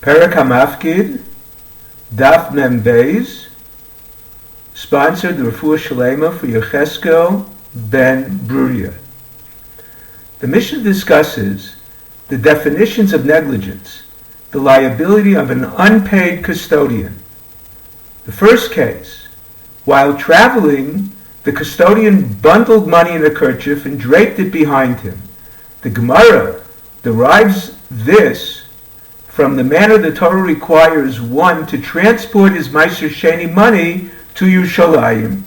Perek HaMafkid, DAf Mem Beis, sponsored the Refuah Shalema for Yecheskel ben Bruria. The Mishnah discusses the definitions of negligence, the liability of an unpaid custodian. The first case, while traveling, the custodian bundled money in a kerchief and draped it behind him. The Gemara derives this from the manner the Torah requires one to transport his Meiser Sheni money to Yerushalayim.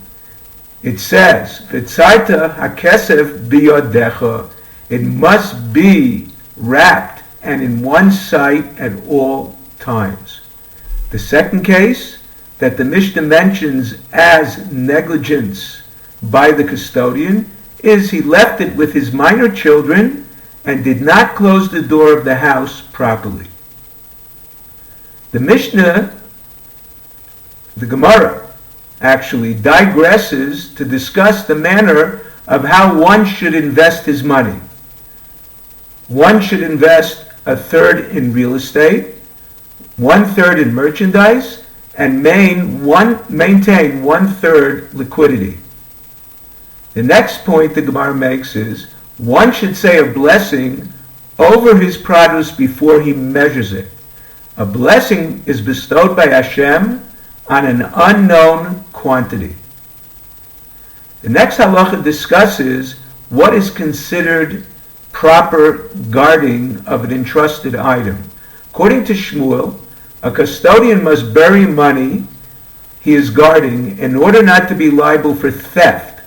It says, V'tzaita hakesef biyodecha, it must be wrapped and in one sight at all times. The second case that the Mishnah mentions as negligence by the custodian is he left it with his minor children and did not close the door of the house properly. The Mishnah, the Gemara, actually digresses to discuss the manner of how one should invest his money. One should invest a third in real estate, 1/3 in merchandise, and maintain 1/3 liquidity. The next point the Gemara makes is one should say a blessing over his produce before he measures it. A blessing is bestowed by Hashem on an unknown quantity. The next halacha discusses what is considered proper guarding of an entrusted item. According to Shmuel, a custodian must bury money he is guarding in order not to be liable for theft,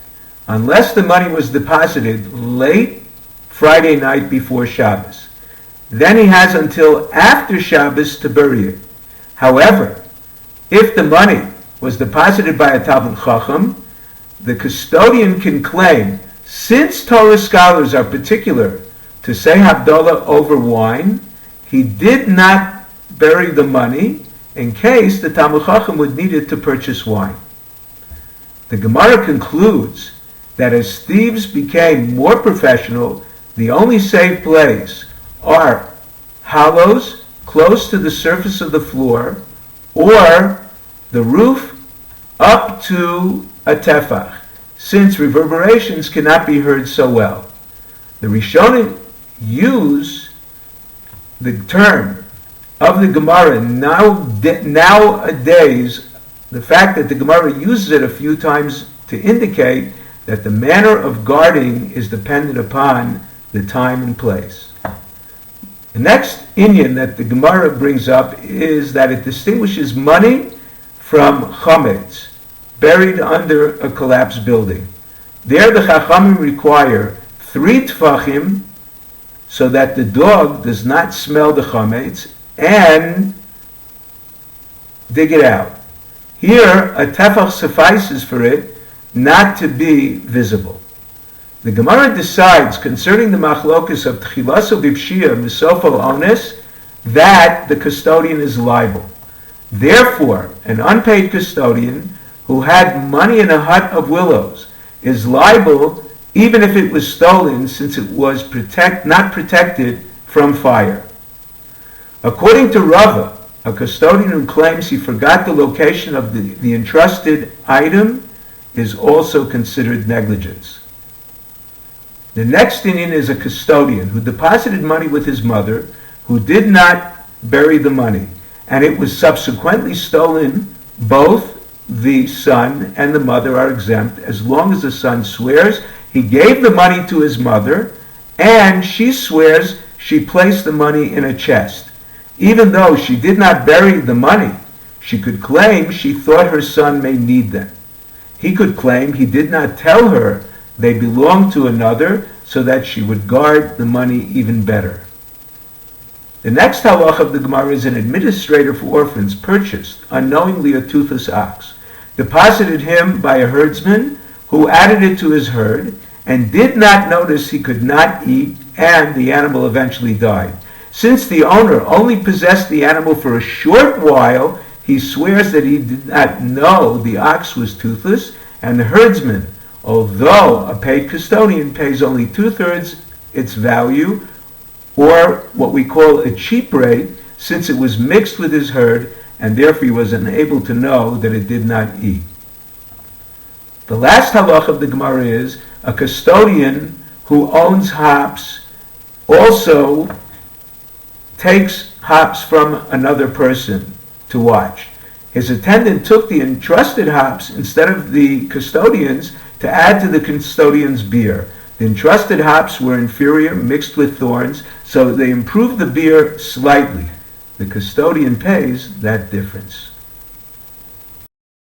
unless the money was deposited late Friday night before Shabbos. Then he has until after Shabbos to bury it. However, if the money was deposited by a Talmid Chacham, the custodian can claim, since Torah scholars are particular to say Havdalah over wine, he did not bury the money in case the Talmid Chacham would need it to purchase wine. The Gemara concludes that as thieves became more professional, the only safe place are hollows close to the surface of the floor or the roof up to a tefach, since reverberations cannot be heard so well. The Rishonim use the term of the Gemara nowadays, the fact that the Gemara uses it a few times to indicate that the manner of guarding is dependent upon the time and place. The next inyan that the Gemara brings up is that it distinguishes money from chametz, buried under a collapsed building. There the Chachamim require 3 tfachim so that the dog does not smell the chametz and dig it out. Here, a tefach suffices for it not to be visible. The Gemara decides concerning the machlokus of tchilaso b'pshia misofal ones that the custodian is liable. Therefore, an unpaid custodian who had money in a hut of willows is liable even if it was stolen, since it was not protected from fire. According to Rava, a custodian who claims he forgot the location of the entrusted item is also considered negligence. The next inyan is a custodian who deposited money with his mother, who did not bury the money, and it was subsequently stolen. Both the son and the mother are exempt as long as the son swears he gave the money to his mother and she swears she placed the money in a chest. Even though she did not bury the money, she could claim she thought her son may need them. He could claim he did not tell her they belonged to another so that she would guard the money even better. The next halach of the Gemara is an administrator for orphans purchased unknowingly a toothless ox, deposited him by a herdsman who added it to his herd and did not notice he could not eat, and the animal eventually died. Since the owner only possessed the animal for a short while, he swears that he did not know the ox was toothless, and the herdsman, although a paid custodian, pays only 2/3 its value, or what we call a cheap rate, since it was mixed with his herd, and therefore he was unable to know that it did not eat. The last halach of the Gemara is, a custodian who owns hops also takes hops from another person to watch. His attendant took the entrusted hops instead of the custodian's to add to the custodian's beer. The entrusted hops were inferior, mixed with thorns, so they improved the beer slightly. The custodian pays that difference.